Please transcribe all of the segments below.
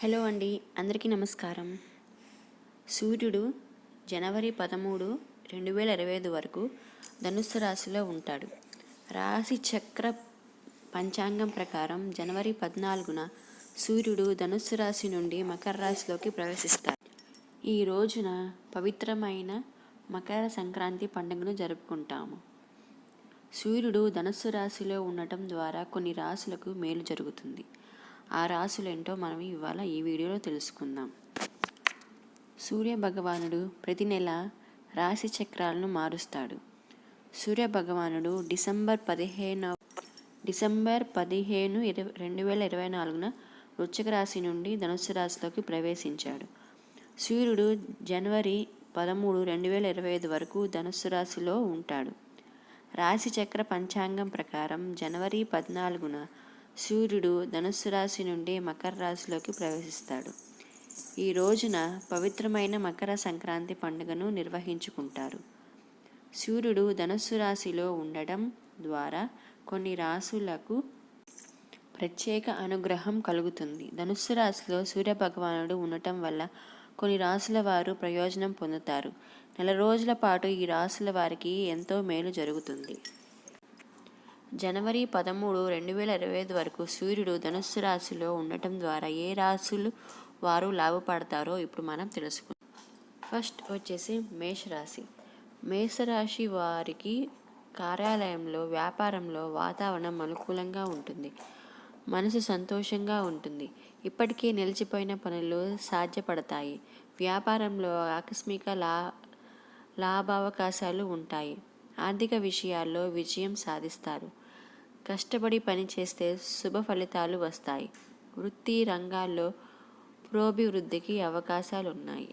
Hello అండి, అందరికీ నమస్కారం. సూర్యుడు జనవరి 13, 2025 వరకు ధనుస్సు రాశిలో ఉంటాడు. రాశి చక్ర పంచాంగం ప్రకారం జనవరి 14న సూర్యుడు ధనుస్సు రాశి నుండి మకర రాశిలోకి ప్రవేశిస్తాడు. ఈ రోజున పవిత్రమైన మకర సంక్రాంతి పండుగను జరుపుకుంటాము. సూర్యుడు ధనుస్సు రాశిలో ఉండటం ద్వారా కొన్ని రాశులకు మేలు జరుగుతుంది. ఆ రాశులేంటో మనం ఇవాళ ఈ వీడియోలో తెలుసుకుందాం. సూర్య భగవానుడు ప్రతి నెల రాశి చక్రాలను మారుస్తాడు. సూర్య భగవానుడు డిసెంబర్ 15, 2024న వృశ్చిక రాశి నుండి ధనుస్సు రాశిలోకి ప్రవేశించాడు. సూర్యుడు జనవరి 13, 2025 వరకు ధనుస్సు రాశిలో ఉంటాడు. రాశి చక్ర పంచాంగం ప్రకారం జనవరి 14న సూర్యుడు ధనుస్సు రాశి నుండి మకర రాశిలోకి ప్రవేశిస్తాడు. ఈ రోజున పవిత్రమైన మకర సంక్రాంతి పండుగను నిర్వహించుకుంటారు. సూర్యుడు ధనుస్సు రాశిలో ఉండడం ద్వారా కొన్ని రాశులకు ప్రత్యేక అనుగ్రహం కలుగుతుంది. ధనుస్సు రాశిలో సూర్య భగవానుడు ఉండటం వల్ల కొన్ని రాశుల వారు ప్రయోజనం పొందుతారు. నెల రోజుల పాటు ఈ రాశుల వారికి ఎంతో మేలు జరుగుతుంది. జనవరి 13, 2025 వరకు సూర్యుడు ధనుస్సు రాశిలో ఉండటం ద్వారా ఏ రాశులు వారు లాభపడతారో ఇప్పుడు మనం తెలుసుకుందాం. ఫస్ట్ వచ్చేసి మేషరాశి. మేషరాశి వారికి కార్యాలయంలో, వ్యాపారంలో వాతావరణం అనుకూలంగా ఉంటుంది. మనసు సంతోషంగా ఉంటుంది. ఇప్పటికే నిలిచిపోయిన పనులు సాధ్యపడతాయి. వ్యాపారంలో ఆకస్మిక లాభావకాశాలు ఉంటాయి. ఆర్థిక విషయాల్లో విజయం సాధిస్తారు. కష్టపడి పనిచేస్తే శుభ ఫలితాలు వస్తాయి. వృత్తి రంగాల్లో పురోభివృద్ధికి అవకాశాలు ఉన్నాయి.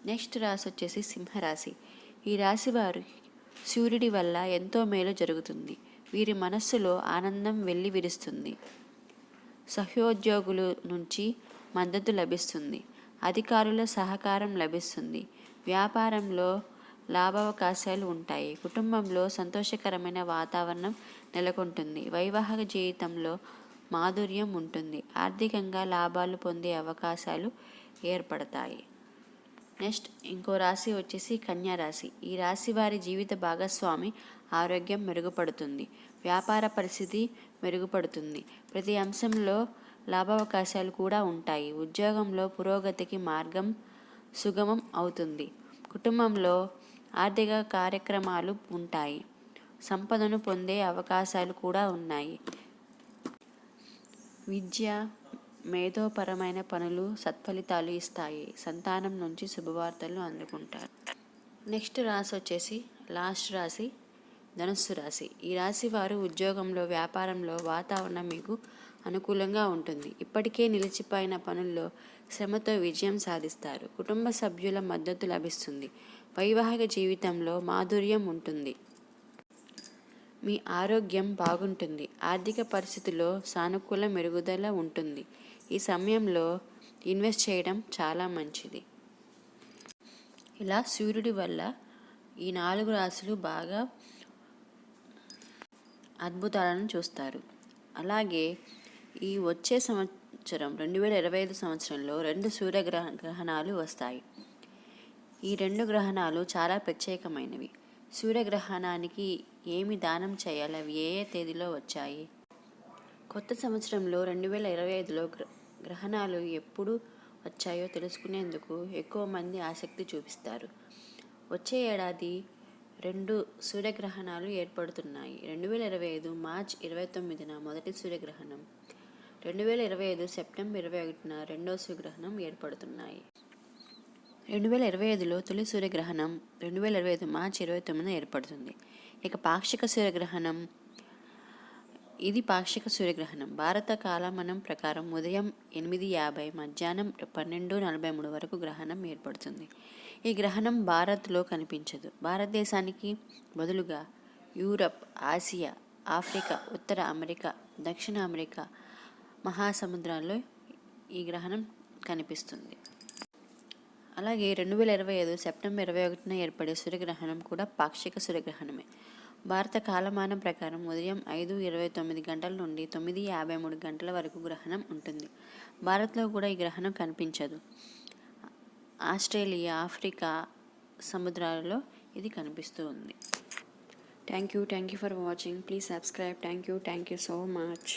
నెక్స్ట్ రాశి వచ్చేసి సింహరాశి. ఈ రాశి వారు సూర్యుడి వల్ల ఎంతో మేలు జరుగుతుంది. వీరి మనస్సులో ఆనందం వెల్లివిరుస్తుంది. సహోద్యోగుల నుంచి మద్దతు లభిస్తుంది. అధికారుల సహకారం లభిస్తుంది. వ్యాపారంలో లాభావకాశాలు ఉంటాయి. కుటుంబంలో సంతోషకరమైన వాతావరణం నెలకొంటుంది. వైవాహిక జీవితంలో మాధుర్యం ఉంటుంది. ఆర్థికంగా లాభాలు పొందే అవకాశాలు ఏర్పడతాయి. నెక్స్ట్ ఇంకో రాశి వచ్చేసి కన్యా రాశి. ఈ రాశి వారి జీవిత భాగస్వామి ఆరోగ్యం మెరుగుపడుతుంది. వ్యాపార పరిస్థితి మెరుగుపడుతుంది. ప్రతి అంశంలో లాభావకాశాలు కూడా ఉంటాయి. ఉద్యోగంలో పురోగతికి మార్గం సుగమం అవుతుంది. కుటుంబంలో ఆర్థిక కార్యక్రమాలు ఉంటాయి. సంపదను పొందే అవకాశాలు కూడా ఉన్నాయి. విద్య, మేధోపరమైన పనులు సత్ఫలితాలు ఇస్తాయి. సంతానం నుంచి శుభవార్తలు అందుకుంటారు. నెక్స్ట్ రాశి వచ్చేసి లాస్ట్ రాశి ధనుస్సు రాశి. ఈ రాశి వారు ఉద్యోగంలో, వ్యాపారంలో వాతావరణం మీకు అనుకూలంగా ఉంటుంది. ఇప్పటికే నిలిచిపోయిన పనుల్లో శ్రమతో విజయం సాధిస్తారు. కుటుంబ సభ్యుల మద్దతు లభిస్తుంది. వైవాహిక జీవితంలో మాధుర్యం ఉంటుంది. మీ ఆరోగ్యం బాగుంటుంది. ఆర్థిక పరిస్థితుల్లో సానుకూల మెరుగుదల ఉంటుంది. ఈ సమయంలో ఇన్వెస్ట్ చేయడం చాలా మంచిది. ఇలా సూర్యుడి వల్ల ఈ 4 రాశులు బాగా అద్భుతాలను చూస్తారు. అలాగే ఈ వచ్చే సంవత్సరం 2025 సంవత్సరంలో 2 సూర్యగ్రహణాలు వస్తాయి. ఈ 2 గ్రహణాలు చాలా ప్రత్యేకమైనవి. సూర్యగ్రహణానికి ఏమి దానం చేయాలి, అవి ఏ తేదీలో వచ్చాయి? కొత్త సంవత్సరంలో 2025లో గ్రహణాలు ఎప్పుడు వచ్చాయో తెలుసుకునేందుకు ఎక్కువ మంది ఆసక్తి చూపిస్తారు. వచ్చే ఏడాది 2 సూర్యగ్రహణాలు ఏర్పడుతున్నాయి. 2025 మార్చి 29న మొదటి సూర్యగ్రహణం, 2025 సెప్టెంబర్ 21న రెండవ సూర్యగ్రహణం ఏర్పడుతున్నాయి. 2025లో తొలి సూర్యగ్రహణం 2025 మార్చి 29న ఏర్పడుతుంది. ఇక పాక్షిక సూర్యగ్రహణం. ఇది పాక్షిక సూర్యగ్రహణం భారత కాలమానం ప్రకారం ఉదయం 8:50, మధ్యాహ్నం 12:43 వరకు గ్రహణం ఏర్పడుతుంది. ఈ గ్రహణం భారత్లో కనిపించదు. భారతదేశానికి బదులుగా యూరప్, ఆసియా, ఆఫ్రికా, ఉత్తర అమెరికా, దక్షిణ అమెరికా మహాసముద్రాల్లో ఈ గ్రహణం కనిపిస్తుంది. అలాగే 2025 సెప్టెంబర్ 21న ఏర్పడే సూర్యగ్రహణం కూడా పాక్షిక సూర్యగ్రహణమే. భారత కాలమానం ప్రకారం ఉదయం 5:29 గంటల నుండి 9:53 గంటల వరకు గ్రహణం ఉంటుంది. భారత్లో కూడా ఈ గ్రహణం కనిపించదు. ఆస్ట్రేలియా, ఆఫ్రికా సముద్రాలలో ఇది కనిపిస్తూ ఉంది. Thank you for watching. Please subscribe. Thank you so much.